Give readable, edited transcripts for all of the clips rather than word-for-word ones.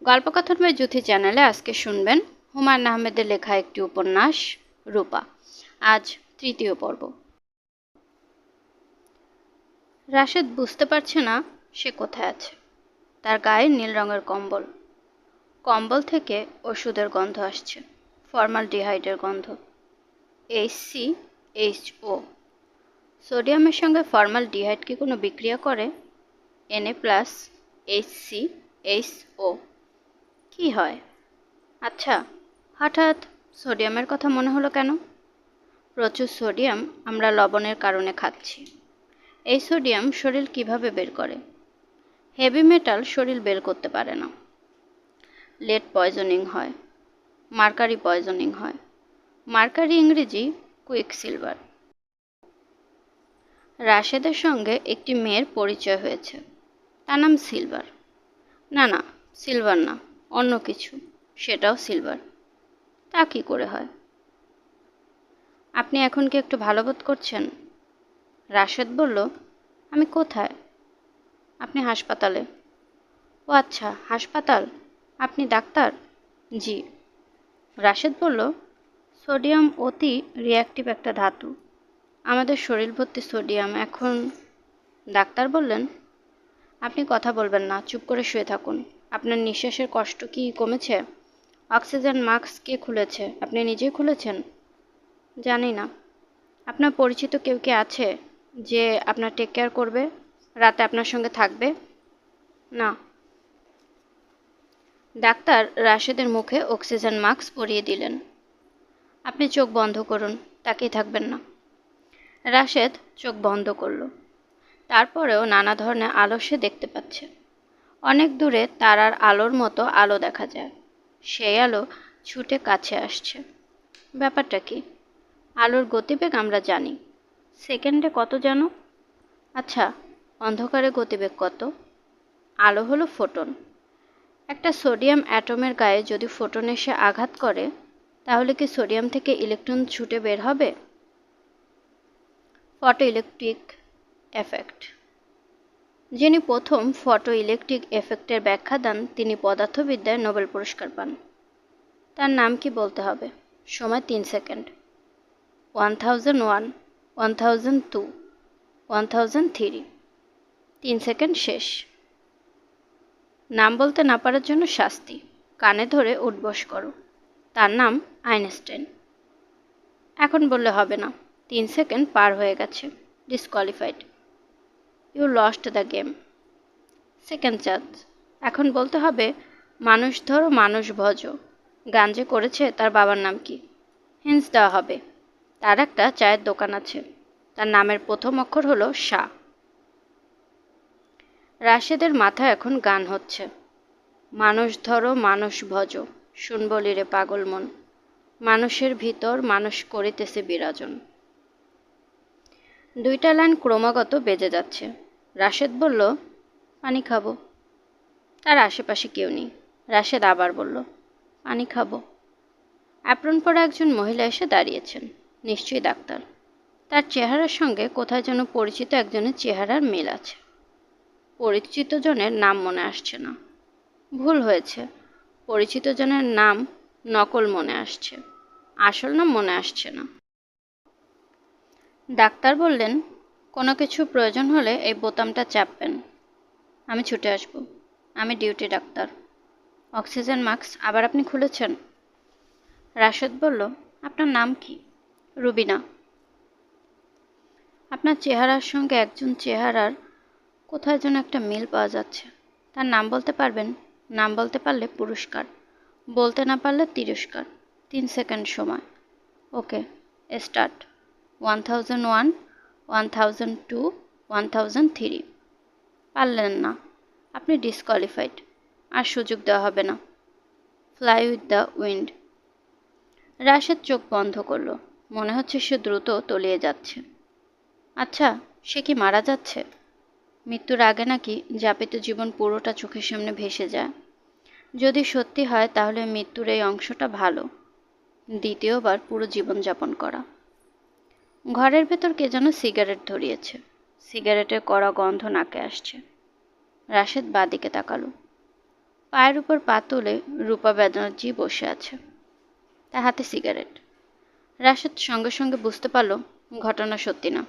গল্পকথন by Juthi চ্যানেলে আজকে শুনবেন হুমায়ুন আহমেদের লেখা একটি উপন্যাস রূপা। আজ তৃতীয় পর্ব। রাশেদ বুঝতে পারছে না সে কোথায় আছে। তার গায়ে নীল রঙের কম্বল, কম্বল থেকে ওষুধের গন্ধ আসছে, ফর্মালডিহাইডের গন্ধ। HCHO, সোডিয়ামের সঙ্গে ফর্মালডিহাইড কি কোনো বিক্রিয়া করে? Na+HCHO কি হয়? আচ্ছা, হঠাৎ সোডিয়ামের কথা মনে হলো কেন? প্রচুর সোডিয়াম আমরা লবণের কারণে খাচ্ছি। এই সোডিয়াম শরীর কিভাবে বের করে? হেভি মেটাল শরীর বের করতে পারে না। লেড পয়জনিং হয়, মার্কারি পয়জনিং হয়। মার্কারি ইংরেজি কুইকসিলভার। রাশেদের সঙ্গে একটি মেয়ের পরিচয় হয়েছে, তার নাম সিলভার। না, সিলভার না, অন্য কিছু, সেটাও সিলভার। তা কি করে হয়? আপনি এখন কি একটু ভালো বোধ করছেন? রাশেদ বলল, আমি কোথায়? আপনি হাসপাতালে। ও আচ্ছা, হাসপাতাল। আপনি ডাক্তার? জি। রাশেদ বলল, সোডিয়াম অতি রিঅ্যাক্টিভ একটা ধাতু, আমাদের শরীর ভর্তি সোডিয়াম। এখন? ডাক্তার বললেন, আপনি কথা বলবেন না, চুপ করে শুয়ে থাকুন। আপনার নিঃশ্বাসের কষ্ট কি কমেছে? অক্সিজেন মাস্ক কে খুলেছে? আপনি নিজেই খুলেছেন? জানি না। আপনার পরিচিত কেউ কি আছে যে আপনার টেক কেয়ার করবে, রাতে আপনার সঙ্গে থাকবে? না। ডাক্তার রাশেদের মুখে অক্সিজেন মাস্ক পরিয়ে দিলেন। আপনি চোখ বন্ধ করুন, তাকিয়ে থাকবেন না। রাশেদ চোখ বন্ধ করল। তারপরেও নানা ধরনের আলো সে দেখতে পাচ্ছে। অনেক দূরে তারার আলোর মতো আলো দেখা যায়। সেই আলো ছুটে কাছে আসছে। ব্যাপারটা কি? আলোর গতিবেগ আমরা জানি, সেকেন্ডে কত জানো? আচ্ছা, অন্ধকারে গতিবেগ কত? আলো হলো ফোটন। একটা সোডিয়াম অ্যাটমের গায়ে যদি ফোটন এসে আঘাত করে, তাহলে কি সোডিয়াম থেকে ইলেকট্রন ছুটে বের হবে? Photo electric effect. যিনি প্রথম ফটো ইলেকট্রিক এফেক্টের ব্যাখ্যা দেন তিনি পদার্থবিদ্যায় নোবেল পুরস্কার পান। তার নাম কি বলতে হবে? সময় 3 সেকেন্ড। 1001, 1002, 1003। 3 সেকেন্ড শেষ। নাম বলতে না পারার জন্য শাস্তি, কানে ধরে উঠবস করো। তার নাম আইনস্টাইন। এখন বললে হবে না, 3 সেকেন্ড পার হয়ে গেছে, disqualified. You lost the game. Second chance. এখন বলতে হবে, মানুষ ধরো মানুষ ভজো। গান যে করেছে তার বাবার নাম কি? হিন্টস দেওয়া হবে, তার একটা চায়ের দোকান আছে, তার নামের প্রথম অক্ষর হলো সা। রাশেদের মাথায় এখন গান হচ্ছে, মানুষ ধরো মানুষ ভজো, শুনবলি রে পাগল মন, মানুষের ভিতর মানুষ করিতেছে বিরাজন। দুইটা লাইন ক্রমাগত বেজে যাচ্ছে। রাশেদ বলল, পানি খাবো। তার আশেপাশে কেউ নেই। রাশেদ আবার বলল, পানি খাবো। অ্যাপ্রন পরা একজন মহিলা এসে দাঁড়িয়েছেন, নিশ্চয়ই ডাক্তার। তার চেহারার সঙ্গে কোথায় যেন পরিচিত একজনের চেহারার মিল আছে। পরিচিত জনের নাম মনে আসছে না। ভুল হয়েছে, পরিচিত জনের নাম নকল মনে আসছে, আসল নাম মনে আসছে না। ডাক্তার বললেন, কোনো কিছু প্রয়োজন হলে এই বোতামটা চাপবেন। আমি ছুটে আসব। আমি ডিউটি ডাক্তার। অক্সিজেন মাস্ক আবার আপনি খুলেছেন? রাশেদ বলল, আপনার নাম কি? রুবিনা। আপনার চেহারার সঙ্গে একজন চেহারার কোথায় যেন একটা মিল পাওয়া যাচ্ছে। তার নাম বলতে পারবেন? নাম বলতে পারলে পুরস্কার, বলতে না পারলে তিরস্কার। 3 সেকেন্ড সময়। ওকে, স্টার্ট। 1001, 1002, 1003। পারলেন না, আপনি ডিসকোয়ালিফাইড। আর সুযোগ দেওয়া হবে না। Fly with the wind. Rashed চোখ বন্ধ করল। মনে হচ্ছে সে দ্রুত তলিয়ে যাচ্ছে। আচ্ছা, সে কি মারা যাচ্ছে? মৃত্যুর আগে নাকি যাপিত জীবন পুরোটা চোখের সামনে ভেসে যায়। যদি সত্যি হয় তাহলে মৃত্যুর এই অংশটা ভালো, দ্বিতীয়বার পুরো জীবন যাপন করা। ঘরের ভেতর কে যেন সিগারেট ধরিয়েছে। সিগারেটের কড়া গন্ধ নাকে আসছে। রাশেদ বাঁদিকে তাকালো। পায়ের উপর পা তুলে রূপা ব্যানার্জি বসে আছে, তার হাতে সিগারেট। রাশেদ সঙ্গে সঙ্গে বুঝতে পারল ঘটনা সত্যি না।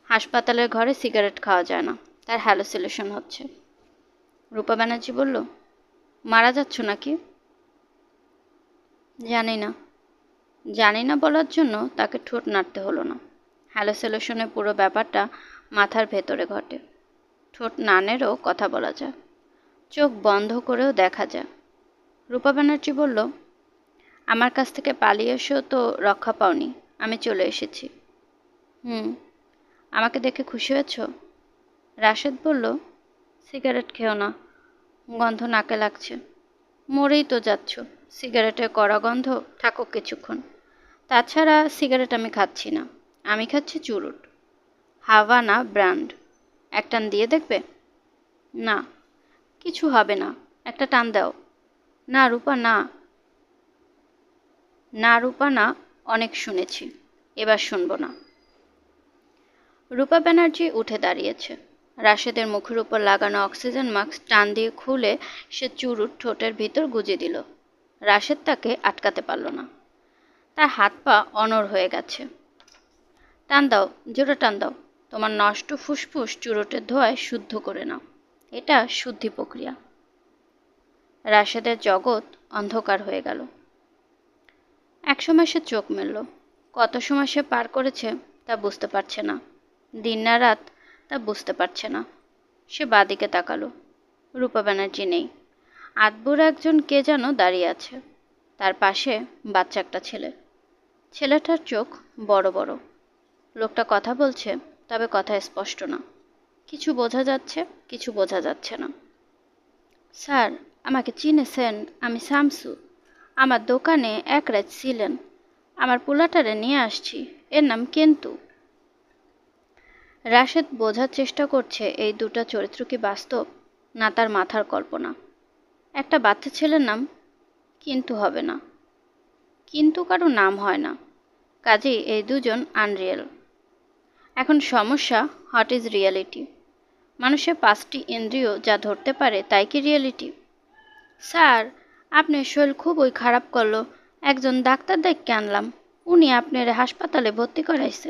হাসপাতালের ঘরে সিগারেট খাওয়া যায় না, তার হ্যালুসিনেশন হচ্ছে। রূপা ব্যানার্জি বলল, মারা যাচ্ছ নাকি? জানি না। জানি না বলার জন্য তাকে ঠোঁট নাড়তে হলো না। হ্যালুসিনেশনের পুরো ব্যাপারটা মাথার ভেতরে ঘটে। ঠোঁট নাড়েও কথা বলা যায়, চোখ বন্ধ করেও দেখা যায়। রূপা ব্যানার্জি বলল, আমার কাছ থেকে পালিয়ে এসেও তো রক্ষা পাওনি, আমি চলে এসেছি। আমাকে দেখে খুশি হয়েছ? রাশেদ বলল, সিগারেট খেও না, গন্ধ নাকে লাগছে। মরেই তো যাচ্ছ, সিগারেটের কড়া গন্ধ থাকুক কিছুক্ষণ। তাছাড়া সিগারেট আমি খাচ্ছি না, আমি খাচ্ছি চুরুট, হাভানা ব্র্যান্ড। এক টান দিয়ে দেখবে? না, কিছু হবে না, একটা টান দাও। না রূপা, না। না রূপা, না, অনেক শুনেছি, এবার শুনবো না। রূপা ব্যানার্জি উঠে দাঁড়িয়েছে। রাশেদের মুখের উপর লাগানো অক্সিজেন মাস্ক টান দিয়ে খুলে সে চুরুট ঠোঁটের ভিতর গুজে দিল। রাশেদ তাকে আটকাতে পারল না। তার হাত পা অনড় হয়ে গেছে। টান দাও, জোরে টান দাও, তোমার নষ্ট ফুসফুস চুরুটের ধোঁয়ায় শুদ্ধ করে নাও, এটা শুদ্ধি প্রক্রিয়া। রাশেদের জগৎ অন্ধকার হয়ে গেল। একসময় সে চোখ মেলল। কত সময় সে পার করেছে তা বুঝতে পারছে না, দিন না রাত তা বুঝতে পারছে না। সে বাদিকে তাকালো, রূপা ব্যানার্জি নেই। আধবুড়ো একজন কে যেন দাঁড়িয়ে আছে, তার পাশে বাচ্চা একটা ছেলে। ছেলেটার চোখ বড় বড়। লোকটা কথা বলছে, তবে কথা স্পষ্ট না। কিছু বোঝা যাচ্ছে, কিছু বোঝা যাচ্ছে না। স্যার, আমাকে চিনেছেন? আমি শামসু। আমার দোকানে এক রাত ছিলেন। আমার পোলাটারে নিয়ে আসছি, এর নাম কেন্তু। রাশেদ বোঝার চেষ্টা করছে এই দুটা চরিত্র কি বাস্তব, না তার মাথার কল্পনা। একটা বাচ্চা ছেলের নাম কিন্তু হবে না, কিন্তু কারো নাম হয় না, কাজেই এই দুজন আনরিয়েল। এখন সমস্যা, হোয়াট ইজ রিয়েলিটি? মানুষের 5টি ইন্দ্রিয় যা ধরতে পারে তাই কি রিয়েলিটি? স্যার, আপনার শরীর খুবই খারাপ করলো, একজন ডাক্তার দেখে আনলাম, উনি আপনার হাসপাতালে ভর্তি করাইছে।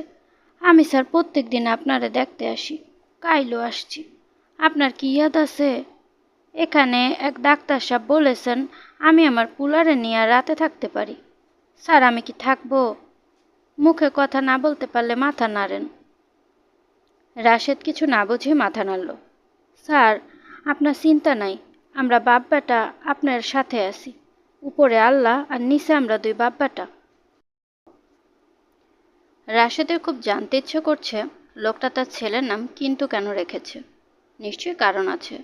আমি স্যার প্রত্যেক দিন আপনারে দেখতে আসি, কাইলো আসছি। আপনার কি ইয়াদ আছে? এখানে এক ডাক্তার সাহেব বলেছেন আমি আমার পুলারে নিয়ে রাতে থাকতে পারি। স্যার, আমি কি থাকবো? মুখে কথা না বলতে পারলে মাথা নাড়েন। রাশেদ কিছু না বুঝে মাথা নাড়ল। স্যার, আপনার চিন্তা নাই, আমরা বাপ বেটা আপনার সাথে আছি। উপরে আল্লাহ আর নিচে আমরা 2 বাপ বেটা। রাশেদের খুব জানতে ইচ্ছে করছে লোকটা তার ছেলের নাম কিন্তু কেন রেখেছে। নিশ্চয়ই কারণ আছে।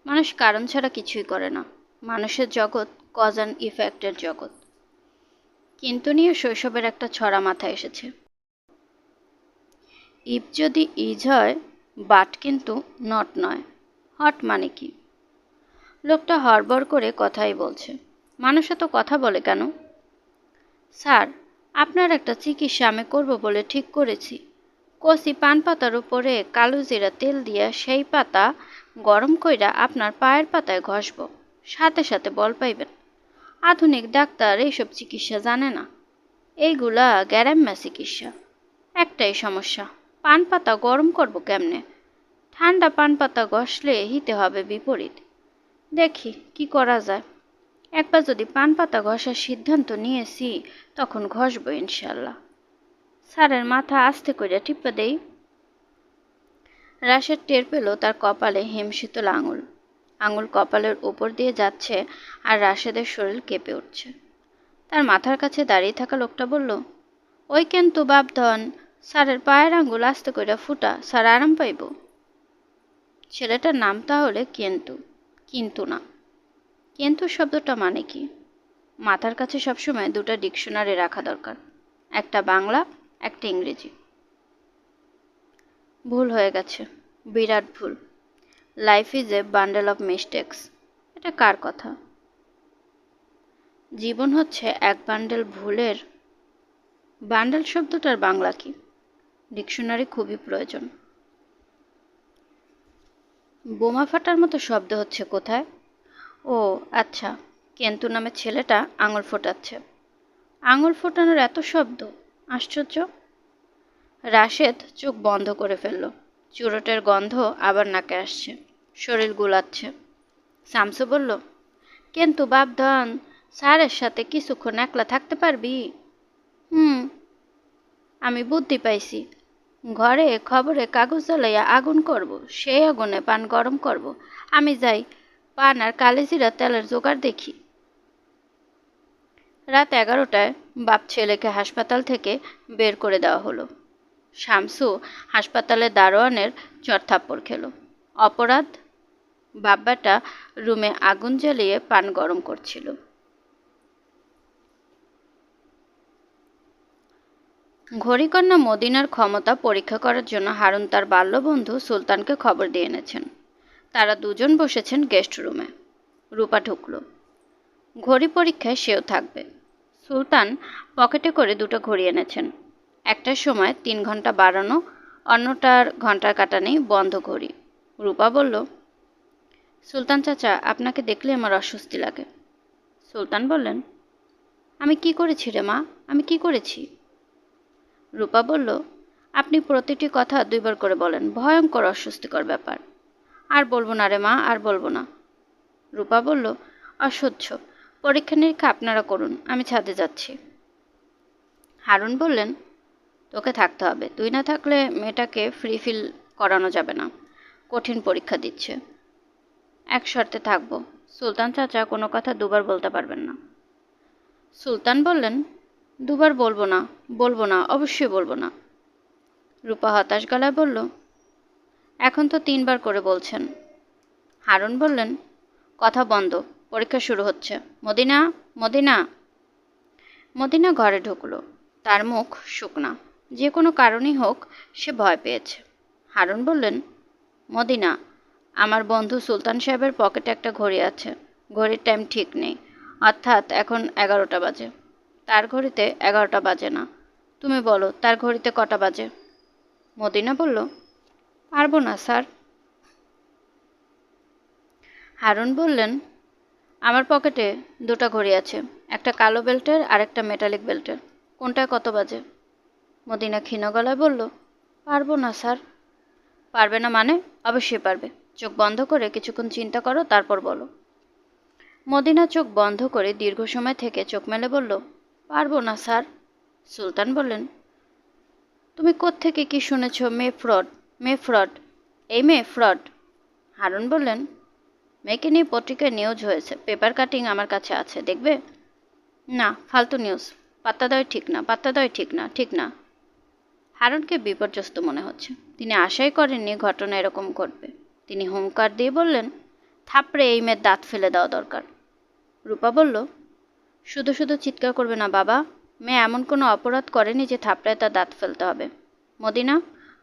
মানুষ কারণ ছাড়া কিছুই করে না। মানুষের জগৎ কজ অ্যান্ড ইফেক্টের জগৎ। কিন্তু নিয়ে শৈশবের একটা ছড়া মাথায় এসেছে। ইফ যদি ইজ হয়, বাট কিন্তু নট নয়। হট মানে কি? লোকটা হড়বড় করে কথাই বলছে। মানুষ এত কথা বলে কেন? স্যার, আপনার একটা চিকিৎসা আমি করব বলে ঠিক করেছি। কষি পান পাতার উপরে কালো জিরা তেল দিয়া সেই পাতা গরম কইরা আপনার পায়ের পাতায় ঘষব, সাথে সাথে বল পাইবেন। আধুনিক ডাক্তার এইসব চিকিৎসা জানে না, এইগুলা গ্যারাম্যা চিকিৎসা। একটাই সমস্যা, পান পাতা গরম করব কেমনে? ঠান্ডা পান পাতা ঘষলে হিতে হবে বিপরীত। দেখি কি করা যায়। একবার যদি পান পাতা ঘষার সিদ্ধান্ত নিয়েছি, তখন ঘষবো ইনশাল্লাহ। স্যারের মাথা আস্তে করে টিপে দেই। রাশেদ টের পেল তার কপালে হিমশীতল আঙুল। আঙুল কপালের উপর দিয়ে যাচ্ছে আর রাশেদের শরীর কেঁপে উঠছে। তার মাথার কাছে দাঁড়িয়ে থাকা লোকটা বলল, ওই কিন্তু বাপধন, স্যারের পায়ের আঙুল আস্তে করে ফুটা, স্যার আরাম পাইব। ছেলেটার নাম তাহলে কেন্তু, কিন্তু না। কিন্তু শব্দটা মানে কি? মাথার কাছে সবসময় 2টা ডিকশনারি রাখা দরকার, একটা বাংলা, একটা ইংরেজি। ভুল হয়ে গেছে, বিরাট ভুল। Life is a bundle of mistakes. এটা কার কথা? জীবন হচ্ছে এক বান্ডেল ভুলের। বান্ডেল শব্দটার বাংলা কি? ডিকশনারি খুবই প্রয়োজন। বোমা ফাটার মতো শব্দ হচ্ছে কোথায়? ও আচ্ছা, কেন্তু নামের ছেলেটা আঙুল ফোটাচ্ছে। আঙুল ফোটানোর এত শব্দ, আশ্চর্য। রাশেদ চোখ বন্ধ করে ফেলল। চুরুটের গন্ধ আবার নাকে আসছে, শরীর গুলাচ্ছে। শামসু বলল, কিন্তু বাপধন, স্যারের সাথে কিছুক্ষণ একলা থাকতে পারবি? হুম, আমি বুদ্ধি পাইছি। ঘরে খবরে কাগজ জ্বালাইয়া আগুন করব, সেই আগুনে পান গরম করব। আমি যাই, পান আর কালিজিরা তেলের জোগাড় দেখি। রাত 11টায় বাপ ছেলেকে হাসপাতাল থেকে বের করে দেওয়া হলো। শামসু হাসপাতালে দারোয়ানের চড়থাপ্পড় খেল। অপরাধ? বাব্বাটা রুমে আগুন জ্বালিয়ে পান গরম করছিল। ঘড়িকন্যা মদিনার ক্ষমতা পরীক্ষা করার জন্য হারুন তার বাল্যবন্ধু সুলতানকে খবর দিয়ে এনেছেন। তারা দুজন বসেছেন গেস্ট রুমে। রূপা ঢুকল। ঘড়ি পরীক্ষায় সেও থাকবে। সুলতান পকেটে করে দুটো ঘড়ি এনেছেন। একটার সময় 3 ঘন্টা বাড়ানো, অন্যটার ঘন্টার কাটা নেই, বন্ধ ঘড়ি। রূপা বলল, সুলতান চাচা, আপনাকে দেখলে আমার অস্বস্তি লাগে। সুলতান বললেন, আমি কি করেছি রে মা, আমি কি করেছি? রূপা বলল, আপনি প্রতিটি কথা 2 বার করে বলেন, ভয়ঙ্কর অস্বস্তিকর ব্যাপার। আর বলবো না রে মা, আর বলবো না। রূপা বলল, অসহ্য। পরীক্ষা নিরীক্ষা আপনারা করুন, আমি ছাদে যাচ্ছি। হারুন বললেন, তোকে থাকতে হবে, তুই না থাকলে মেয়েটাকে ফ্রি ফিল করানো যাবে না। কঠিন পরীক্ষা দিচ্ছে। এক শর্তে থাকবো, সুলতান চাচা কোনো কথা 2 বার বলতে পারবেন না। সুলতান বললেন, 2 বার বলবো না, অবশ্যই বলবো না। রূপা হতাশ গলায় বলল, এখন তো 3 বার করে বলছেন। হারুন বললেন, কথা বন্ধ, পরীক্ষা শুরু হচ্ছে। Medina, Medina. মদিনা ঘরে ঢুকলো। তার মুখ শুকনা। যে কোনো কারণেই হোক, সে ভয় পেয়েছে। হারুন বললেন, মদিনা, আমার বন্ধু সুলতান সাহেবের পকেটে একটা ঘড়ি আছে। ঘড়ির টাইম ঠিক নেই, অর্থাৎ এখন 11টা বাজে। তার ঘড়িতে 11টা বাজে না। তুমি বলো, তার ঘড়িতে কটা বাজে? মদিনা বলল, পারবো না স্যার। হারুন বললেন, আমার পকেটে 2টা ঘড়ি আছে, একটা কালো বেল্টের আর একটা মেটালিক বেল্টের। কোনটায় কত বাজে? মদিনা ক্ষীণ গলায় বলল, পারবো না স্যার। পারবে না মানে? অবশ্যই পারবে। চোখ বন্ধ করে কিছুক্ষণ চিন্তা করো, তারপর বলো। মদিনা চোখ বন্ধ করে দীর্ঘ সময় থেকে চোখ মেলে বলল, পারবো না স্যার। সুলতান বললেন, তুমি কোত্থেকে কি শুনেছ? মেয়ে ফ্রড, মেয়ে ফ্রড, এই মেয়ে ফ্রড। হারুন বললেন, মেয়েকে নিয়ে পত্রিকায় নিউজ হয়েছে, পেপার কাটিং আমার কাছে আছে, দেখবে? না, ফালতু নিউজ, পাত্তা দেওয়াই ঠিক না, পাত্তা দেওয়াই ঠিক না, ঠিক না। হারুনকে বিপর্যস্ত মনে হচ্ছে। তিনি আশাই করেননি ঘটনা এরকম ঘটবে। তিনি হুঙ্কার দিয়ে বললেন, থাপড়ে এই মেয়ের দাঁত ফেলে দেওয়া দরকার। রূপা বলল, শুধু শুধু চিৎকার করবে না বাবা, মেয়ে এমন কোনো অপরাধ করেনি যে থাপড়ায় তার দাঁত ফেলতে হবে। মদিনা,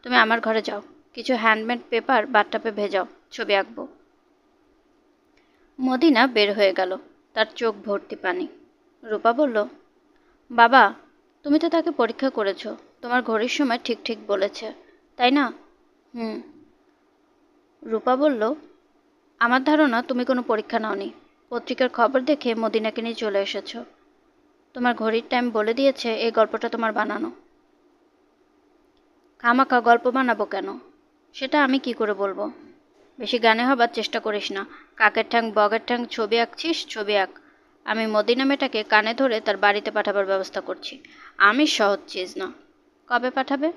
তুমি আমার ঘরে যাও, কিছু হ্যান্ডমেড পেপার বাথটাবে ভেজাও, ছবি আঁকবো। মদিনা বের হয়ে গেল, তার চোখ ভর্তি পানি। রূপা বলল, বাবা, তুমি তো তাকে পরীক্ষা করেছো, তোমার ঘড়ির সময় ঠিক ঠিক বলেছে, তাই না? হুম। রূপা বলল, আমার ধারণা তুমি কোনো পরীক্ষা নাওনি, পত্রিকার খবর দেখে মদিনাকে নিয়ে চলে এসেছো। তোমার ঘড়ির টাইম বলে দিয়েছে এই গল্পটা তোমার বানানো। খামাখা গল্প বানাবো কেন? সেটা আমি কি করে বলবো? বেশি গানে হবার চেষ্টা করিস না। কাকের ঠ্যাং বগের ঠ্যাং ছবি আঁকছিস, ছবি আঁক। আমি মদিনা মেয়েটাকে কানে ধরে তার বাড়িতে পাঠাবার ব্যবস্থা করছি। আমি সহজ চিজ না। কবে পাঠাবে?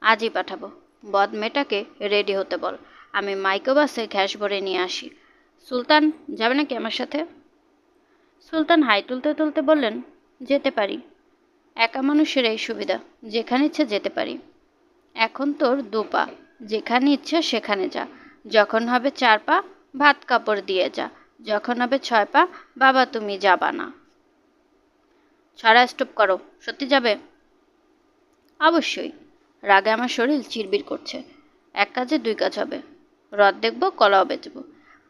আজই পাঠাবো। বদ মেয়েটাকে রেডি হতে বল, আমি মাইক্রোবাসে গ্যাস ভরে নিয়ে আসি। সুলতান, যাবে নাকি আমার সাথে? সুলতান হাই তুলতে তুলতে বললেন, যেতে পারি। একা মানুষের এই সুবিধা, যেখানে ইচ্ছে যেতে পারি। এখন তোর 2 পা, যেখানে ইচ্ছে সেখানে যা। যখন হবে 4 পা, ভাত কাপড় দিয়ে যা। যখন হবে 6 পা, বাবা তুমি যাবা না। ছড়া স্টপ করো, সত্যি যাবে? অবশ্যই। রাগে আমার শরীর চিরবির করছে। এক কাজে 2 কাজ হবে। হ্রদ দেখব, কলাও বেচব।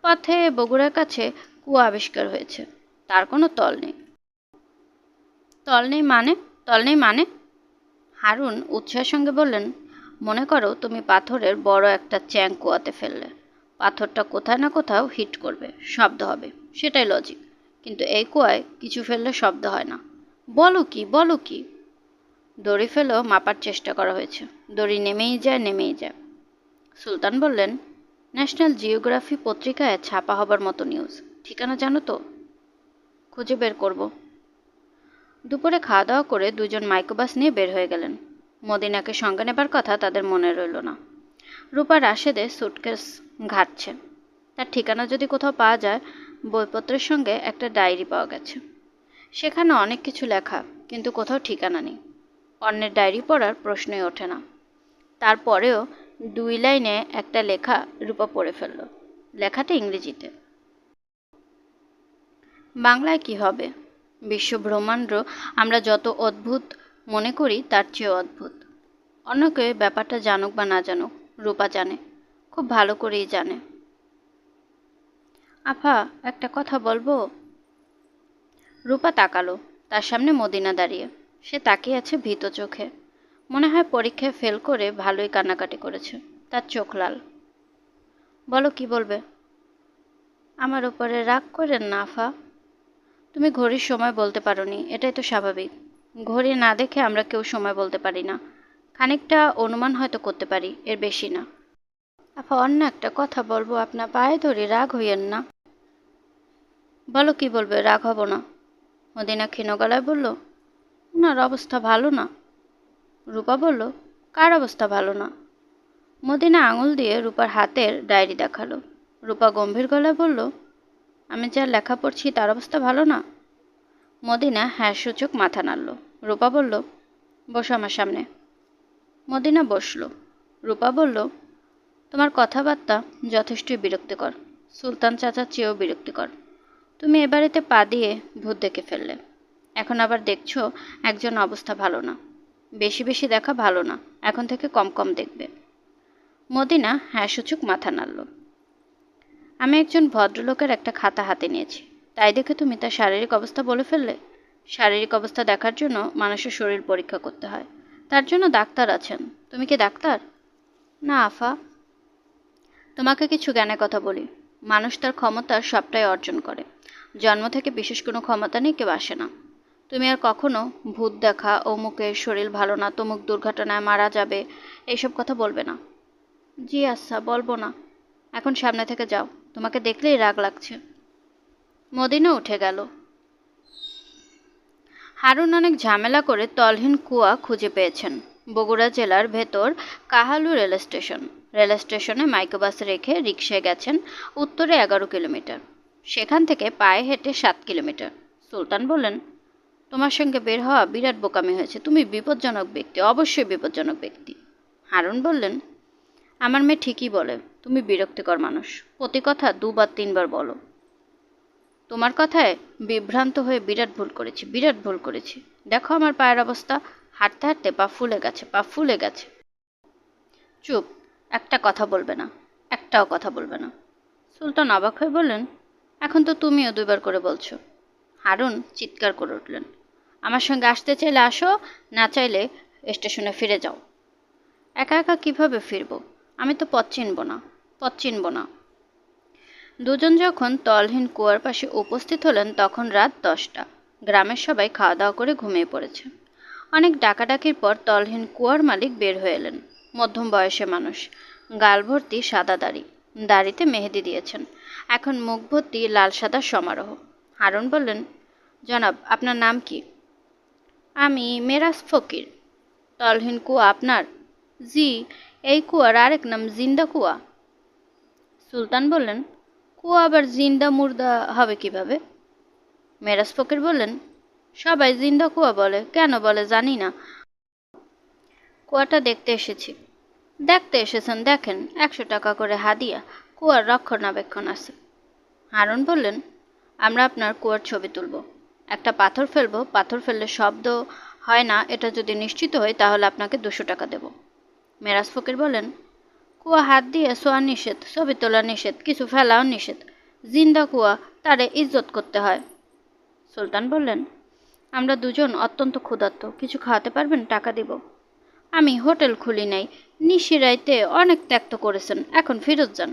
পথে বগুড়ার কাছে কুয়া আবিষ্কার হয়েছে, তার কোনো তল নেই। তল নেই মানে? তল নেই মানে? হারুন উৎসাহের সঙ্গে বললেন, মনে করো তুমি পাথরের বড় একটা চ্যাং কুয়াতে ফেললে। পাথরটা কোথায় না কোথাও হিট করবে, শব্দ হবে। সেটাই লজিক। কিন্তু এই কুয়ায় কিছু ফেললে শব্দ হয় না। বলো কি, বলো কি? দড়ি ফেলেও মাপার চেষ্টা করা হয়েছে, দড়ি নেমেই যায়, নেমেই যায়। সুলতান বললেন, ন্যাশনাল জিওগ্রাফি পত্রিকায় ছাপা হবার মতো নিউজ। ঠিকানা জানো তো? খুঁজে বের করব। দুপুরে খাওয়া দাওয়া করে দুজন মাইক্রোবাস নিয়ে বের হয়ে গেলেন। মদিনাকে সঙ্গে নেবার কথা তাদের মনে রইল না। রূপা রাশেদে সুটকেস ঘাটছে। তার ঠিকানা যদি কোথাও পাওয়া যায়। বইপত্রের সঙ্গে একটা ডায়েরি পাওয়া গেছে, সেখানে অনেক কিছু লেখা, কিন্তু কোথাও ঠিকানা নেই। অন্যের ডায়েরি পড়ার প্রশ্নই ওঠে না। তারপরেও 2 লাইনে একটা লেখা রূপা পড়ে ফেলল। লেখাটা ইংরেজিতে। বাংলায় কি হবে? বিশ্ব ব্রহ্মাণ্ড আমরা যত অদ্ভুত মনে করি তার চেয়েও অদ্ভুত। অন্যকে ব্যাপারটা জানুক বা না জানুক, রূপা জানে, খুব ভালো করেই জানে। আফা, একটা কথা বলবো? রূপা তাকালো। তার সামনে মদিনা দাঁড়িয়ে। সে তাকিয়ে আছে ভীত চোখে। মনে হয় পরীক্ষায় ফেল করে ভালোই কান্নাকাটি করেছে। তার চোখ লাল। বলো, কি বলবে? আমার উপরে রাগ করেন না আফা। তুমি ঘড়ির সময় বলতে পারোনি, এটাই তো স্বাভাবিক। ঘড়ি না দেখে আমরা কেউ সময় বলতে পারি না। খানিকটা অনুমান হয়তো করতে পারি, এর বেশি না। আফা, অন্য একটা কথা বলবো, আপনার পায়ে ধরে, রাগ হইয়েন না। বলো, কি বলবে? রাগ হব না। মদিনা ক্ষীণ গলায় বলল, ওনার অবস্থা ভালো না। রূপা বলল, কার অবস্থা ভালো না? মদিনা আঙুল দিয়ে রূপার হাতের ডায়েরি দেখালো। রূপা গম্ভীর গলায় বলল, আমি যার লেখা পড়ছি তার অবস্থা ভালো না? মদিনা হ্যাঁ সূচক মাথা নাড়ল। রূপা বলল, বসো আমার সামনে। মদিনা বসল। রূপা বলল, তোমার কথাবার্তা যথেষ্টই বিরক্তিকর, সুলতান চাচার চেয়েও বিরক্তিকর। তুমি এ বাড়িতে পা দিয়ে ভূত দেখে ফেললে, এখন আবার দেখছো একজন অবস্থা ভালো না। বেশি বেশি দেখা ভালো না, এখন থেকে কম কম দেখবে। মদিনা হ্যাঁ সূচক মাথা নাড়ল। আমি একজন ভদ্রলোকের একটা খাতা হাতে নিয়েছি, তাই দেখে তুমি তার শারীরিক অবস্থা বলে ফেললে? শারীরিক অবস্থা দেখার জন্য মানুষের শরীর পরীক্ষা করতে হয়, তার জন্য ডাক্তার আছেন। তুমি কি ডাক্তার? না আফা। তোমাকে কিছু জ্ঞানের কথা বলি। মানুষ তার ক্ষমতার সবটাই অর্জন করে। জন্ম থেকে বিশেষ কোনো ক্ষমতা নিয়ে কেউ আসে না। তুমি আর কখনো ভূত দেখা, অমুকের শরীর ভালো না, তমুক দুর্ঘটনায় মারা যাবে, এইসব কথা বলবে না। জি আচ্ছা, বলবো না। এখন সামনে থেকে যাও, তোমাকে দেখলেই রাগ লাগছে। মদিনা উঠে গেল। হারুন অনেক ঝামেলা করে তলহীন কুয়া খুঁজে পেয়েছেন। বগুড়া জেলার ভেতর কাহালু রেল স্টেশন। রেল স্টেশনে মাইক্রোবাস রেখে রিকশায় গেছেন উত্তরে 11 কিলোমিটার। সেখান থেকে পায়ে হেঁটে 7 কিলোমিটার। সুলতান বললেন, তোমার সঙ্গে বের হওয়া বিরাট বোকামি হয়েছে। তুমি বিপজ্জনক ব্যক্তি, অবশ্যই বিপজ্জনক ব্যক্তি। হারুন বললেন, আমার মেয়ে ঠিকই বলে, তুমি বিরক্তিকর মানুষ। প্রতি কথা 2 বার 3 বার বলো। তোমার কথায় বিভ্রান্ত হয়ে বিরাট ভুল করেছি, বিরাট ভুল করেছি। দেখো আমার পায়ের অবস্থা, হাঁটতে হাঁটতে পা ফুলে গেছে, পা ফুলে গেছে। চুপ, একটা কথা বলবে না, একটাও কথা বলবে না। সুলতান অবাক হয়ে বললেন, এখন তো তুমিও 2 বার করে বলছো। হারুন চিৎকার করে উঠলেন, আমার সঙ্গে আসতে চাইলে আসো, না চাইলে স্টেশনে ফিরে যাও। একা একা কিভাবে ফিরবো? আমি তো পথ চিনব না, পথ চিনব না। দুজন যখন তলহীন কুয়ার পাশে উপস্থিত হলেন তখন রাত 10টা। গ্রামের সবাই খাওয়া দাওয়া করে ঘুমিয়ে পড়েছে। অনেক ডাকাডাকির পর তলহীন কুয়ার মালিক বের হয়ে এলেন। মধ্যম বয়সে মানুষ, গাল ভর্তি সাদা দাড়ি, দাড়িতে মেহেদি দিয়েছেন। এখন মুখ ভর্তি লাল সাদা সমারোহ। হারুন বললেন, জনাব, আপনার নাম কি? আমি মেরাজ ফকির। তলহীন কুয়া আপনার? জি। এই কুয়ার আরেক নাম জিন্দা কুয়া। সুলতান বললেন, কুয়া আবার জিন্দা মুর্দা হবে কিভাবে? মেরাজ ফকির বললেন, সবাই জিন্দা কুয়া বলে, কেন বলে জানি না। কুয়াটা দেখতে এসেছি। দেখতে এসেছেন, দেখেন, 100 টাকা করে হাদিয়া, কুয়ার রক্ষণাবেক্ষণ আছে। হারুন বললেন, আমরা আপনার কুয়ার ছবি তুলব, একটা পাথর ফেলবো, পাথর ফেললে শব্দ হয় না এটা যদি নিশ্চিত হই তাহলে আপনাকে 200 টাকা দেব। মেরাজ ফকির বললেন, কুয়া হাত দিয়ে ছোঁয়া নিষেধ, ছবি তোলা নিষেধ, কিছু ফেলাও নিষেধ। জিন্দা কুয়া, তারে ইজ্জত করতে হয়। সুলতান বললেন, আমরা দুজন অত্যন্ত ক্ষুধার্ত, কিছু খাওয়াতে পারবেন? টাকা দিব। আমি হোটেল খুলি নাই, নিশিরাইতে অনেক ত্যাক্ত করেছেন, এখন ফেরত যান।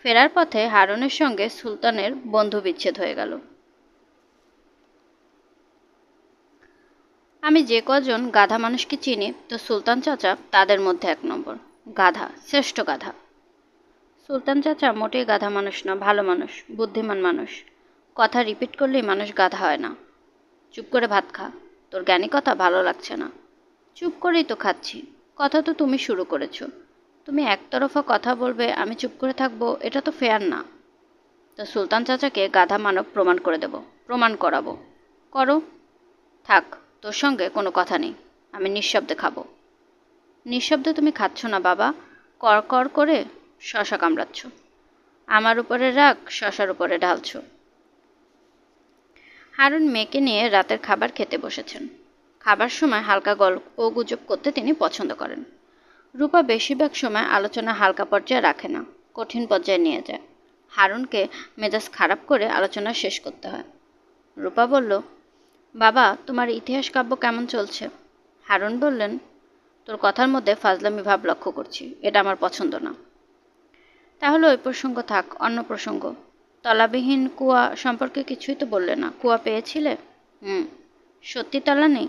ফেরার পথে হারুনের সঙ্গে সুলতানের বন্ধু বিচ্ছেদ হয়ে গেল। আমি যে কজন গাধা মানুষকে চিনি তো সুলতান চাচা তাদের মধ্যে 1 নম্বর। গাধা, শ্রেষ্ঠ গাধা। সুলতান চাচা মোটেই গাধা মানুষ না, ভালো মানুষ, বুদ্ধিমান মানুষ। কথা রিপিট করলেই মানুষ গাধা হয় না। চুপ করে ভাত খা, তোর জ্ঞানী কথা ভালো লাগছে না। চুপ করেই তো খাচ্ছি, কথা তো তুমি শুরু করেছো। তুমি একতরফা কথা বলবে, আমি চুপ করে থাকবো, এটা তো ফেয়ার না। তো সুলতান চাচাকে গাধা মানব প্রমাণ করে দেব, প্রমাণ করাবো। করো। থাক, তোর সঙ্গে কোনো কথা নেই, আমি নিঃশব্দে খাবো। নিঃশব্দে তুমি খাচ্ছ না বাবা, কর কর করে শশা কামড়াচ্ছ। আমার উপরে রাগ শশার উপরে ঢালছ। হারুন মেয়েকে নিয়ে রাতের খাবার খেতে বসেছেন। খাবার সময় হালকা গল্প ও গুজব করতে তিনি পছন্দ করেন। রূপা বেশিরভাগ সময় আলোচনা হালকা পর্যায়ে রাখে না, কঠিন পর্যায়ে নিয়ে যায়। হারুনকে মেজাজ খারাপ করে আলোচনা শেষ করতে হয়। রূপা বলল, বাবা তোমার ইতিহাস কাব্য কেমন চলছে? হারুন বললেন, তোর কথার মধ্যে ফাজলামি ভাব লক্ষ্য করছি, এটা আমার পছন্দ না। তাহলে ওই প্রসঙ্গ থাক, অন্য প্রসঙ্গ। তলাবিহীন কুয়া সম্পর্কে কিছুই তো বললে না, কুয়া পেয়েছিলে? সত্যি তলা নেই?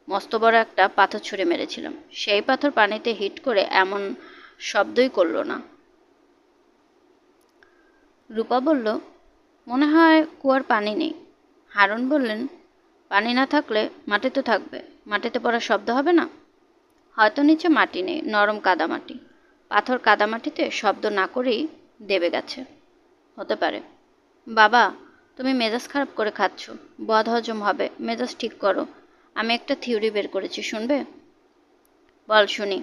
মস্ত বড় একটা পাথর ছুঁড়ে মেরেছিলাম, সেই পাথর পানিতে হিট করে এমন শব্দই করল না। রূপা বলল, মনে হয় কুয়ার পানি নেই। হারুন বললেন, পানি না থাকলে মাটি তো থাকবে, মাটিতে পড়ার শব্দ হবে না? হয়তো নিচে মাটি নেই, নরম কাদামাটি, পাথর কাদামাটিতে শব্দ না করেই দেবে গেছে। হতে পারে। বাবা তুমি মেজাজ খারাপ করে খাচ্ছ, বদহজম হবে, মেজাজ ঠিক করো। আমি একটা থিওরি বের করেছি, শুনবে? বল শুনি।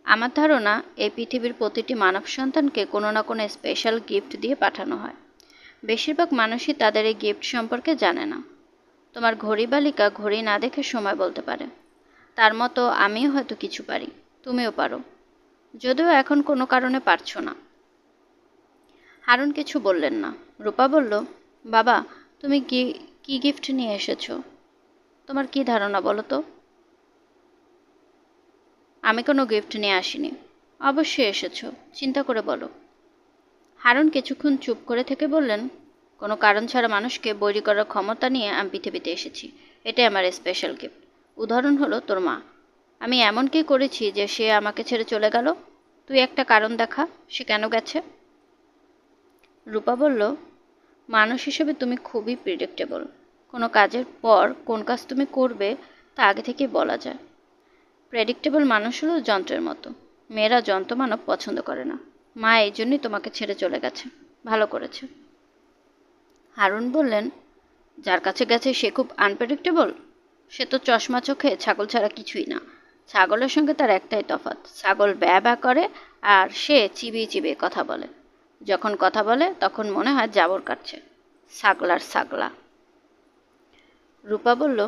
আমার ধারণা এই পৃথিবীর প্রতিটি মানব সন্তানকে কোনো না কোনো স্পেশাল গিফট দিয়ে পাঠানো হয়। বেশিরভাগ মানুষই তাদের এই গিফট সম্পর্কে জানে না। তোমার ঘড়ি বালিকা ঘড়ি না দেখে সময় বলতে পারে, তার মতো আমিও হয়তো কিছু পারি, তুমিও পারো, যদিও এখন কোনো কারণে পারছো না। হারুন কিছু বললেন না। রূপা বলল, বাবা তুমি কি গিফট নিয়ে এসেছো? তোমার কি ধারণা বলো তো? আমি কোনো গিফট নিয়ে আসিনি। অবশ্যই এসেছো, চিন্তা করে বলো। হারুন কিছুক্ষণ চুপ করে থেকে বললেন, কোনো কারণ ছাড়া মানুষকে বৈরী করার ক্ষমতা নিয়ে আমি পৃথিবীতে এসেছি, এটাই আমার স্পেশাল গিফট। উদাহরণ হলো তোর মা। আমি এমন কি করেছি যে সে আমাকে ছেড়ে চলে গেল? তুই একটা কারণ দেখা, সে কেন গেছে? রূপা বলল, মানুষ হিসেবে তুমি খুবই প্রিডিক্টেবল। কোনো কাজের পর কোন কাজ তুমি করবে তা আগে থেকেই বলা যায়। প্রেডিক্টেবল মানুষ হলো যন্ত্রের মতো। মেয়েরা যন্ত্রমানব পছন্দ করে না। মা এই জন্যই তোমাকে ছেড়ে চলে গেছে, ভালো করেছে। হারুন বললেন, যার কাছে গেছে সে খুব আনপ্রেডিক্টেবল? সে তো চশমা চোখে ছাগল ছাড়া কিছুই না। ছাগলের সঙ্গে তার একটাই তফাৎ, ছাগল ব্যা ব্যা করে আর সে চিবিয়ে চিবিয়ে কথা বলে। যখন কথা বলে তখন মনে হয় জাবর কাটছে। ছাগলার ছাগলা। রূপা বলল,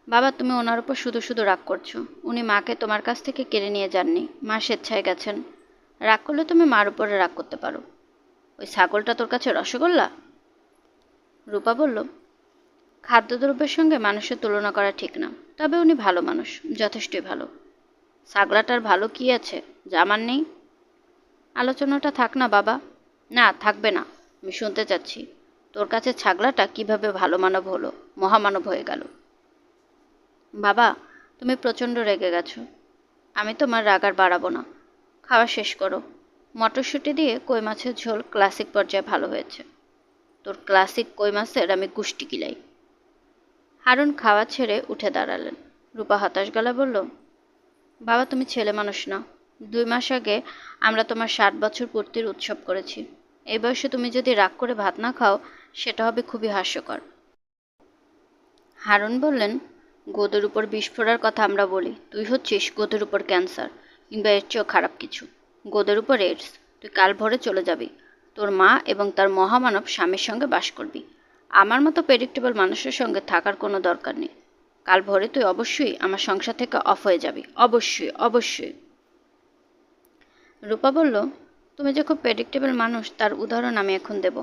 বাবা তুমি ওনার উপর শুধু শুধু রাগ করছো। উনি মাকে তোমার কাছ থেকে কেড়ে নিয়ে যাননি, মা স্বেচ্ছায় গেছেন। রাগ করলে তুমি মার উপরে রাগ করতে পারো। ওই ছাগলটা তোর কাছে রসগোল্লা? রূপা বলল, খাদ্যদ্রব্যের সঙ্গে মানুষের তুলনা করা ঠিক না, তবে উনি ভালো মানুষ, যথেষ্টই ভালো। ছাগলাটার ভালো কি আছে যা আমার নেই? আলোচনাটা থাক না বাবা। না থাকবে না, আমি শুনতে চাচ্ছি তোর কাছে ছাগলাটা কিভাবে ভালো মানব হলো, মহামানব হয়ে গেল। বাবা তুমি প্রচণ্ড রেগে গেছো। আমি তোমার রাগ আর বাড়াবো না, খাওয়া শেষ করো। মটরশুঁটি দিয়ে কই মাছের ঝোল ক্লাসিক পর্যায়ে ভালো হয়েছে। তোর ক্লাসিক কই মাছের আমি গুষ্টি কিলাই। হারুন খাওয়া ছেড়ে উঠে দাঁড়ালেন। রূপা হতাশ গলায় বলল, বাবা তুমি ছেলে মানুষ না। 2 মাস আগে আমরা তোমার 60 বছর পূর্তির উৎসব করেছি। এই বয়সে তুমি যদি রাগ করে ভাত না খাও সেটা হবে খুবই হাস্যকর। হারুন বললেন, গোদের উপর বিষ ফোঁড়ার কথা আমরা বলি, তুই হচ্ছিস গোদের উপর ক্যান্সার, কিংবা এর চেয়েও খারাপ কিছু। গোদের উপর এইডস। তুই কাল ভোরে চলে যাবি, তোর মা এবং তার মহামানব স্বামীর সঙ্গে বাস করবি। আমার মতো প্রেডিক্টেবল মানুষের সঙ্গে থাকার কোনো দরকার নেই। কাল ভোরে তুই অবশ্যই আমার সংসার থেকে অফ হয়ে যাবি, অবশ্যই অবশ্যই। রূপা বলল, তুমি যে খুব প্রেডিক্টেবল মানুষ তার উদাহরণ আমি এখন দেব।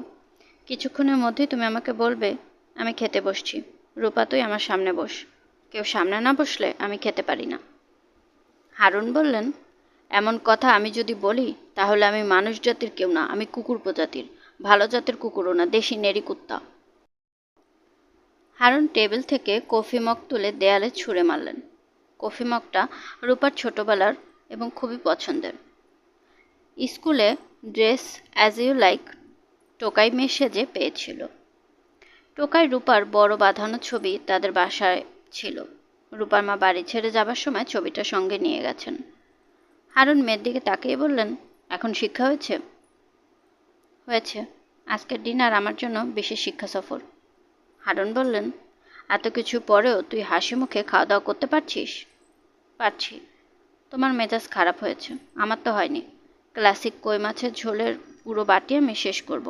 কিছুক্ষণের মধ্যেই তুমি আমাকে বলবে, আমি খেতে বসছি। রূপা তুই আমার সামনে বস। কেউ সামনে না বসলে আমি খেতে পারি না। হারুন বললেন, এমন কথা আমি যদি বলি তাহলে আমি মানুষ জাতির কেউ না, আমি কুকুর প্রজাতির, ভালো জাতের কুকুরও না, দেশি নেড়ি কুত্তা। হারুন টেবিল থেকে কফি মগ তুলে দেয়ালে ছুঁড়ে মারলেন। কফি মগটা রূপার ছোটবেলার এবং খুবই পছন্দের। স্কুলে ড্রেস অ্যাজ ইউ লাইক টোকাই মেয়ে সেজে পেয়েছিল। টোকাই রূপার বড় বাঁধানো ছবি তাদের বাসায় ছিল। রূপার মা বাড়ি ছেড়ে যাবার সময় ছবিটা সঙ্গে নিয়ে গেছেন। হারুন মেয়ের দিকে তাকিয়ে বললেন, এখন শিক্ষা হয়েছে? হয়েছে। আজকের ডিনার আমার জন্য বিশেষ শিক্ষা সফর। হারুন বললেন, এত কিছু পরেও তুই হাসি মুখে খাওয়া দাওয়া করতে পারছিস? পারছি। তোমার মেজাজ খারাপ হয়েছে, আমার তো হয়নি। ক্লাসিক কই মাছের ঝোলের পুরো বাটি আমি শেষ করব।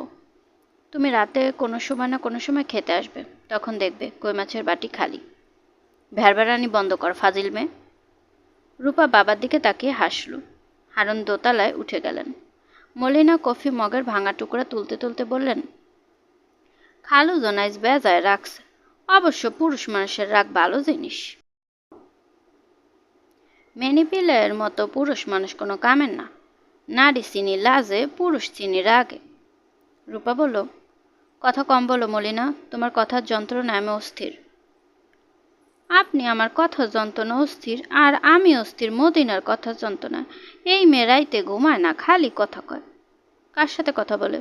তুমি রাতে কোনো সময় না কোনো সময় খেতে আসবে, তখন দেখবে কই মাছের বাটি খালি। ভ্যারভ্যারানি বন্ধ কর, ফাজিল মেয়ে। রূপা বাবার দিকে তাকিয়ে হাসল। হারুন দোতলায় উঠে গেলেন। মলিনা কফি মগের ভাঙা টুকরা তুলতে তুলতে বললেন, খালু জোনাইজ বেজায় রাখছে, অবশ্য পুরুষ মানুষের রাগ ভালো জিনিস। মেনিপিলের মতো পুরুষ মানুষ কোনো কামের না। নারী চিনি লাজে, পুরুষ চিনি রাগে। রূপা বলল, কথা কম বলো মলিনা, তোমার কথার যন্ত্রণায় আমি অস্থির। আপনি আমার কথার যন্ত্রণা অস্থির, আর আমি অস্থির মদিনার কথার যন্ত্রণায়। এই মেয়ে রাইতে ঘুমায় না, খালি কথা কয়। কার সাথে কথা বলে?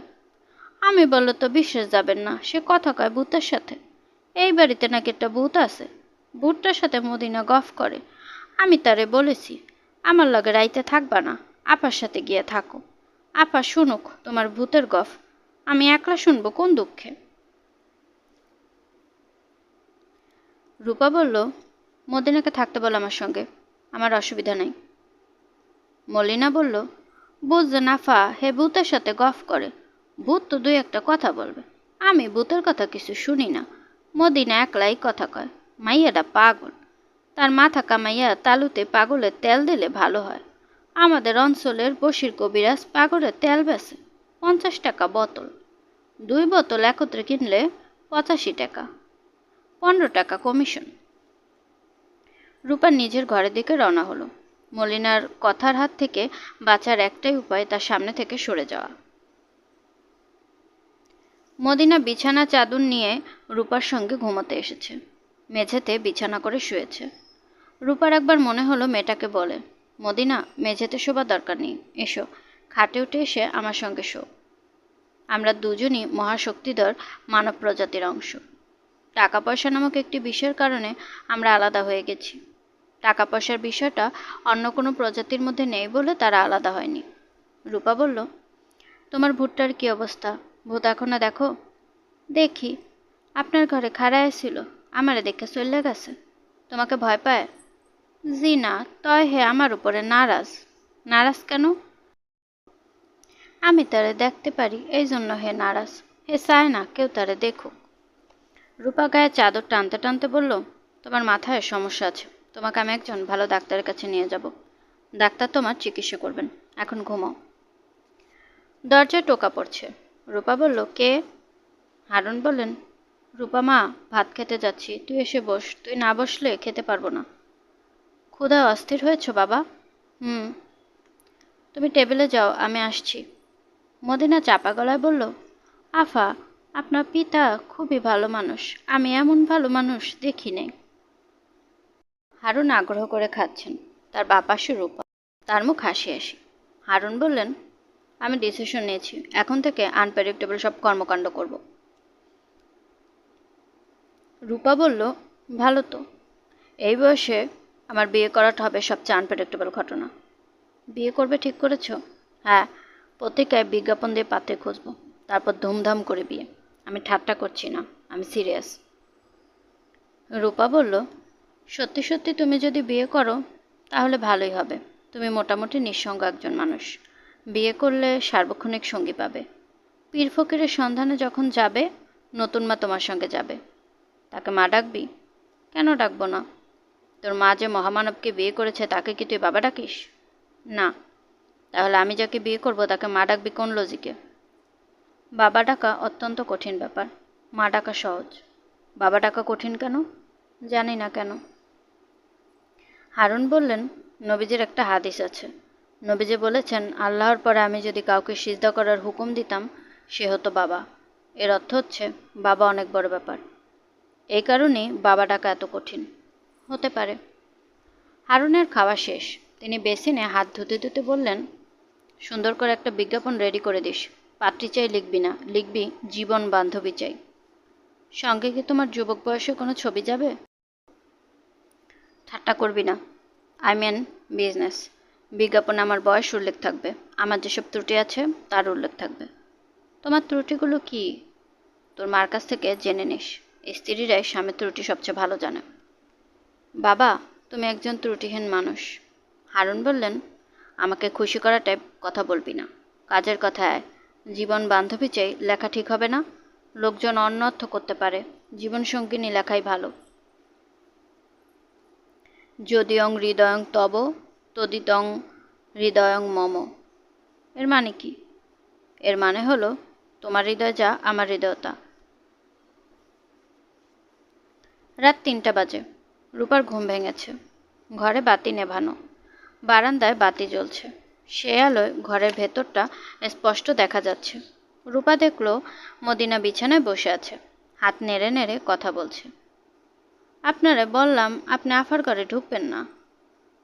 আমি বললে তো বিশ্বাস যাবেন না, সে কথা কয় ভূতের সাথে। এই বাড়িতে নাকি একটা ভূত আছে। ভূতটার সাথে মদিনা গফ করে। আমি তারে বলেছি, আমার লগে রাইতে থাকবা না, আপার সাথে গিয়ে থাকো। আপা শুনুক তোমার ভূতের গফ, আমি একলা শুনবো কোন দুঃখে। রূপা বলল, মদিনাকে থাকতে বল আমার সঙ্গে, আমার অসুবিধা নেই। মলিনা বলল, বুঝছেন আফা, হে ভূতের সাথে গফ করে। ভূত তো দুই একটা কথা বলবে, আমি ভূতের কথা কিছু শুনি না। মদিনা একলাই কথা কয়। মাইয়াটা পাগল, তার মাথা কামাইয়া তালুতে পাগলের তেল দিলে ভালো হয়। আমাদের অঞ্চলের বশির কবিরাজ পাগলের তেল বেচে 50 টাকা বোতল। 2 বোতল একত্রে কিনলে 85 টাকা, 15 টাকা কমিশন। রূপা নিজের ঘরের দিকে রওনা হলো। মলিনার কথার হাত থেকে বাঁচার একটাই উপায় তার সামনে থেকে সরে যাওয়া। মদিনা বিছানা চাদর নিয়ে রূপার সঙ্গে ঘুমোতে এসেছে। মেঝেতে বিছানা করে শুয়েছে। রূপার একবার মনে হলো মেয়েটাকে বলে, মদিনা, মেঝেতে শোবার দরকার নেই, এসো খাটে উঠে এসে আমার সঙ্গে শো। আমরা দুজনই মহাশক্তিধর মানব প্রজাতির অংশ। টাকা পয়সা নামক একটি বিষয়ের কারণে আমরা আলাদা হয়ে গেছি। টাকা পয়সার বিষয়টা অন্য কোনো প্রজাতির মধ্যে নেই বলে তারা আলাদা হয়নি। রূপা বলল, তোমার ভূতটার কি অবস্থা? ভূত এখনো দেখো? দেখি, আপনার ঘরে খাড়ায় ছিল, আমারে দেখে চলে গেছে। তোমাকে ভয় পায়? জি না, তয় হে আমার উপরে নারাজ। নারাজ কেন? আমি তারে দেখতে পারি, এই জন্য হে নারাজ। হে চায় না কেউ তারে দেখুক। রূপা গায়ে চাদর টানতে টানতে বলল, তোমার মাথায় সমস্যা আছে, তোমাকে আমি একজন ভালো ডাক্তারের কাছে নিয়ে যাব। ডাক্তার তোমার চিকিৎসা করবেন, এখন ঘুমাও। দরজায় টোকা পড়ছে। রূপা বলল, কে? হারুন বললেন, রূপা মা, ভাত খেতে যাচ্ছি, তুই এসে বস, তুই না বসলে খেতে পারবো না। ক্ষুধায় অস্থির হয়েছ বাবা? হুম। তুমি টেবিলে যাও, আমি আসছি। মদিনা চাপা গলায় বলল, আফা, আপনার পিতা খুবই ভালো মানুষ, আমি এমন ভালো মানুষ দেখি নাই। হারুন আগ্রহ করে খাচ্ছেন, তার বাপ পাশে রূপা, তার মুখ হাসি হাসি। হারুন বললেন, আমি ডিসিশন নিয়েছি, এখন থেকে আনপ্রেডিক্টেবল সব কর্মকাণ্ড করব। রূপা বলল, ভালো তো। এই বয়সে আমার বিয়ে করাটা হবে সবচেয়ে আনপ্রেডিক্টেবল ঘটনা। বিয়ে করবে ঠিক করেছ? হ্যাঁ, পত্রিকায় বিজ্ঞাপন দিয়ে পাত্রে খুঁজবো, তারপর ধুমধাম করে বিয়ে। আমি ঠাট্টা করছি না, আমি সিরিয়াস। রূপা বলল, সত্যি সত্যি তুমি যদি বিয়ে করো তাহলে ভালোই হবে। তুমি মোটামুটি নিঃসঙ্গ একজন মানুষ, বিয়ে করলে সার্বক্ষণিক সঙ্গী পাবে। পীর ফকিরের সন্ধানে যখন যাবে, নতুন মা তোমার সঙ্গে যাবে। তাকে মা ডাকবি? কেন ডাকবো না? তোর মা যে মহামানবকে বিয়ে করেছে তাকে কি তুই বাবা ডাকিস? না। তাহলে আমি যাকে বিয়ে করব তাকে মা ডাকবি কোন লজিকে? বাবা ডাকা অত্যন্ত কঠিন ব্যাপার, মা ডাকা সহজ। বাবা ডাকা কঠিন কেন? জানি না কেন। হারুন বললেন, নবীজির একটা হাদিস আছে, নবীজি বলেছেন, আল্লাহর পরে আমি যদি কাউকে সিজদা করার হুকুম দিতাম, সে হতো বাবা। এর অর্থ হচ্ছে বাবা অনেক বড় ব্যাপার। এই কারণেই বাবা ডাকা এত কঠিন। হতে পারে। হারুনের খাওয়া শেষ। তিনি বেসিনে হাত ধুতে ধুতে বললেন, সুন্দর করে একটা বিজ্ঞাপন রেডি করে দিস। পাত্রী চাই লিখবি না, লিখবি জীবন বান্ধবী চাই। সঙ্গে কি তোমার যুবক বয়সে কোনো ছবি যাবে? ঠাট্টা করবি না। I mean business. বিজ্ঞাপনে আমার বয়স উল্লেখ থাকবে, আমার যেসব ত্রুটি আছে তার উল্লেখ থাকবে। তোমার ত্রুটিগুলো কি? তোর মার কাছ থেকে জেনে নিস। স্ত্রীরাই স্বামীর ত্রুটি সবচেয়ে ভালো জানে। বাবা, তুমি একজন ত্রুটিহীন মানুষ। হারুন বললেন, আমাকে খুশি করা টাইপ কথা বলবি না। কাজের কথায় জীবন বান্ধবী চাই লেখা ঠিক হবে না। লোকজন অন্য অর্থ করতে পারে। জীবন সঙ্গিনী লেখাই ভালো। যদিয়ং হৃদয়ং তব তদিতং হৃদয়ং মম। এর মানে কি? এর মানে হলো, তোমার হৃদয় যা আমার হৃদয় তা। রাত ৩টা বাজে। রূপার ঘুম ভেঙেছে। ঘরে বাতি নেভানো। বারান্দায় বাতি জ্বলছে। সে আলোয় ঘরের ভেতরটা স্পষ্ট দেখা যাচ্ছে। রূপা দেখল মদিনা বিছানায় বসে আছে, হাত নেড়ে নেড়ে কথা বলছে। আপনারে বললাম আপনি আফার ঘরে ঢুকবেন না।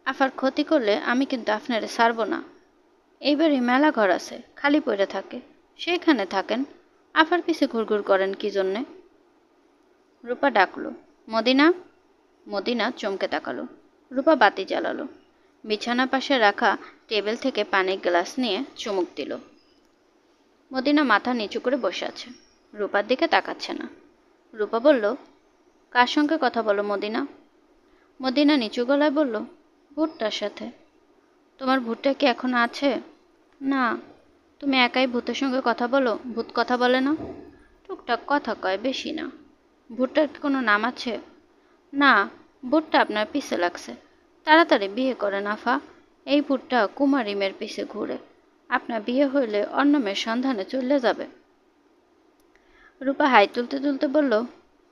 আফার ক্ষতি করলে আমি কিন্তু আপনারে ছাড়ব না। এইবারই মেলা ঘর আছে, খালি পড়ে থাকে, সেইখানে থাকেন। আফার পিছে ঘুরঘুর করেন কি জন্যে? রূপা ডাকলো, মদিনা। মদিনা চমকে তাকালো। রূপা বাতি জ্বালালো। বিছানা পাশে রাখা টেবিল থেকে পানির গ্লাস নিয়ে চুমুক দিল। মদিনা মাথা নিচু করে বসে আছে, রূপার দিকে তাকাচ্ছে না। রূপা বলল, কার সঙ্গে কথা বলো মদিনা? মদিনা নিচু গলায় বলল, ভূতটার সাথে। তোমার ভূতটা কি এখন আছে? না। তুমি একাই ভূতের সঙ্গে কথা বলো? ভূত কথা বলে না? টুকটাক কথা কয়, বেশি না। ভূতটার কি কোনো নাম আছে? না। ভূতটা আপনার পিছে লাগছে। তাড়াতাড়ি বিয়ে করেন আফা। এই ভূতটা কুমারী মেয়ের পিছে ঘুরে। আপনার বিয়ে হইলে অন্য মেয়ের সন্ধানে চলে যাবে। রূপা হাই তুলতে তুলতে বলল,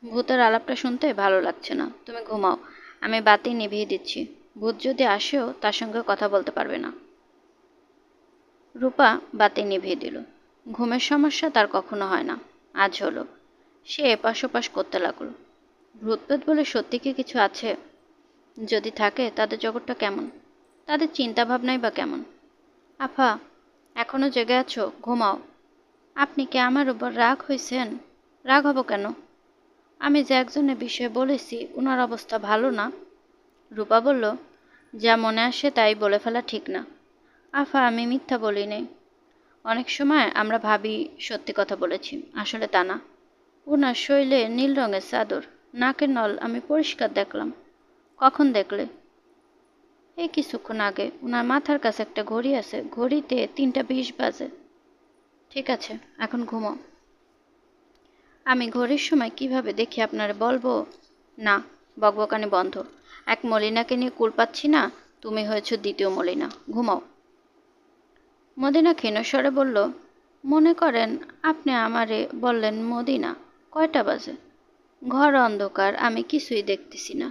ভূতের আলাপটা শুনতে ভালো লাগছে না, তুমি ঘুমাও। আমি বাতি নিভিয়ে দিচ্ছি। ভূত যদি আসেও তার সঙ্গে কথা বলতে পারবে না। রূপা বাতি নিভিয়ে দিল। ঘুমের সমস্যা তার কখনো হয় না, আজ হলো। সে এপাশ ওপাশ করতে লাগলো। ভূতপ্রেত বলে সত্যি কি কিছু আছে? যদি থাকে তাদের জগৎটা কেমন? তাদের চিন্তা ভাবনাই বা কেমন? আফা, এখনো জেগে আছো? ঘুমাও। আপনি কি আমার উপর রাগ হয়েছেন? রাগ হব কেন? আমি যে একজনের বিষয়ে বলেছি ওনার অবস্থা ভালো না। রূপা বলল, যা মনে আসে তাই বলে ফেলা ঠিক না। আফা, আমি মিথ্যা বলি নাই। অনেক সময় আমরা ভাবি সত্যি কথা বলেছি, আসলে তা না। ওনার শৈলে নীল রঙের চাদর, নাকের নল আমি পরিষ্কার দেখলাম। কখন দেখলে? এই কিছুক্ষণ আগে। ওনার মাথার কাছে একটা ঘড়ি আছে, ঘড়িতে 3টা 20 বাজে। ঠিক আছে, এখন ঘুমাও। আমি ঘড়ির সময় কিভাবে দেখি আপনারে বলবো? না, বকবকানি বন্ধ। এক মলিনাকে নিয়ে কুল পাচ্ছি না, তুমি হয়েছ দ্বিতীয় মলিনা। ঘুমাও। মদিনা ক্ষীণস্বরে বলল, মনে করেন আপনি আমারে বললেন মদিনা। কয়টা বাজে? ঘর অন্ধকার, আমি কিছুই দেখতেছি না,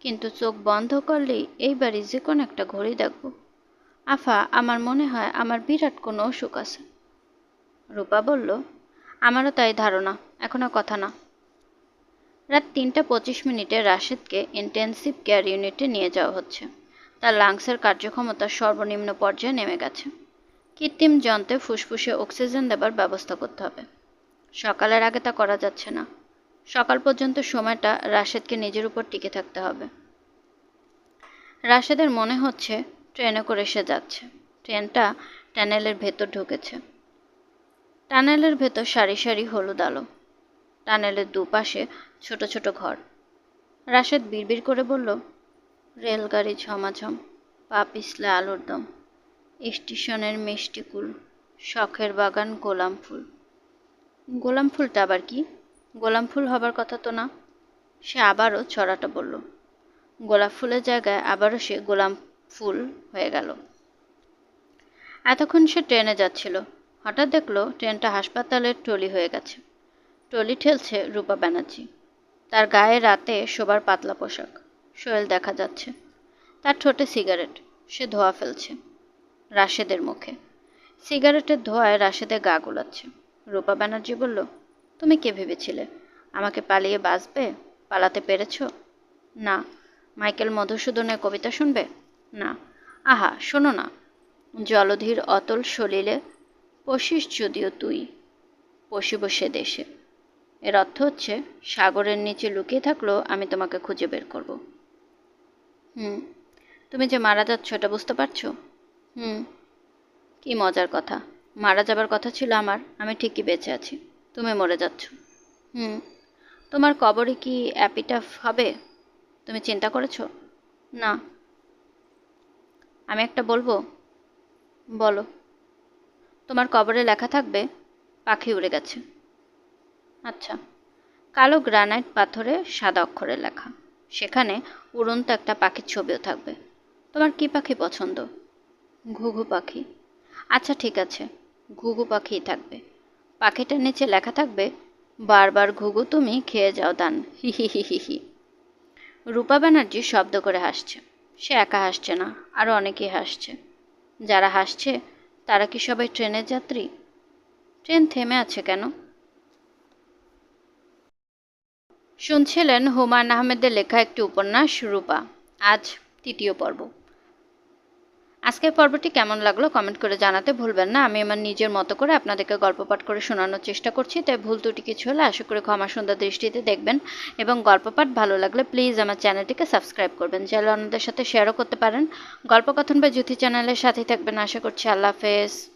কিন্তু চোখ বন্ধ করলেই এই বাড়ি যে কোনো একটা ঘড়ি দেখব। আফা, আমার মনে হয় আমার বিরাট কোনো অসুখ আছে। রূপা বলল, আমারও তাই ধারণা, এখনো কথা না। রাত 3টা 25 রাশেদকে ইন্টেন্সিভ কেয়ার ইউনিটে নিয়ে যাওয়া হচ্ছে। তার লাংসের কার্যক্ষমতা সর্বনিম্ন পর্যায়ে নেমে গেছে। কৃত্রিম যন্ত্রে ফুসফুসে অক্সিজেন দেবার ব্যবস্থা করতে হবে। সকালের আগে তা করা যাচ্ছে না। সকাল পর্যন্ত সময়টা রাশেদকে নিজের উপর টিকে থাকতে হবে। রাশেদের মনে হচ্ছে ট্রেনে করে সে যাচ্ছে। ট্রেনটা টানেলের ভেতর ঢুকেছে। টানেলের ভেতর সারি সারি হলুদ আলো। টানেলের দুপাশে ছোট ছোট ঘর। রাশেদ বিড়বিড় করে বলল, রেলগাড়ি ঝমাঝম, পা পিছলে আলুর দম, স্টেশনের মিষ্টি কুল, শখের বাগান গোলাম ফুল। গোলাম ফুলটা আবার কি? গোলাম ফুল হবার কথা তো না। সে আবারও ছড়াটা বলল। গোলাপ ফুলের জায়গায় আবারও সে গোলাম ফুল হয়ে গেল। এতক্ষণ সে ট্রেনে যাচ্ছিল। হঠাৎ দেখলো ট্রেনটা হাসপাতালের ট্রলি হয়ে গেছে। ট্রলি ঠেলছে রূপা ব্যানার্জি। তার গায়ে রাতে শোবার পাতলা পোশাক, শরীর দেখা যাচ্ছে। তার ঠোঁটে সিগারেট, সে ধোয়া ফেলছে। রাশেদের মুখে। সিগারেটের ধোঁয়ায় রাশেদের গা গোলাচ্ছে। রূপা ব্যানার্জি বলল, তুমি কে ভেবেছিলে? আমাকে পালিয়ে বাঁচবে? পালাতে পেরেছ? না। মাইকেল মধুসূদনের কবিতা শুনবে? না। আহা, শোনো না। জলধির অতল সলিলে পশিস যদিও তুই, পশিব সে দেশে। এর অর্থ হচ্ছে, সাগরের নিচে লুকিয়ে থাকলেও আমি তোমাকে খুঁজে বের করব। হুম। তুমি যে মারা যাচ্ছ এটা বুঝতে পারছো? হুম। কি মজার কথা। মারা যাবার কথা ছিল আমার, আমি ঠিকই বেঁচে আছি। তুমি মরে যাচ্ছ। হুম। তোমার কবরে কি অ্যাপিটাফ হবে? তুমি চিন্তা করেছো? না। আমি একটা বলবো? বলো। তোমার কবরে লেখা থাকবে, পাখি উড়ে গেছে। আচ্ছা। কালো গ্রানাইট পাথরে সাদা অক্ষরে লেখা। সেখানে উড়ন্ত একটা পাখির ছবিও থাকবে। তোমার কি পাখি পছন্দ? ঘুঘু পাখি। আচ্ছা ঠিক আছে, ঘুঘু পাখিই থাকবে। পাখিটার নিচে লেখা থাকবে, বারবার ঘুঘু তুমি খেয়ে যাও দান, হি হি হি হি হি। রূপা ব্যানার্জি শব্দ করে হাসছে। সে একা হাসছে না, আরও অনেকেই হাসছে। যারা হাসছে তারা কি সবাই ট্রেনের যাত্রী? ট্রেন থেমে আছে কেন? শুনছিলেন হুমায়ুন আহমেদের লেখা একটি উপন্যাস রূপা, আজ তৃতীয় পর্ব। আজকের পর্বটি কেমন লাগলো কমেন্ট করে জানাতে ভুলবেন না। আমি আমার নিজের মতো করে আপনাদেরকে গল্প পাঠ করে শোনানোর চেষ্টা করছি, তাই ভুল ত্রুটি কিছু হলে আশা করি ক্ষমা সুন্দর দৃষ্টিতে দেখবেন, এবং গল্প পাঠ ভালো লাগলে প্লিজ আমার চ্যানেলটিকে সাবস্ক্রাইব করবেন, চাইলে অন্যদের সাথে শেয়ারও করতে পারেন। গল্পকথন বা জ্যোতি চ্যানেলের সাথেই থাকবেন আশা করছি। আল্লাহ হাফেজ।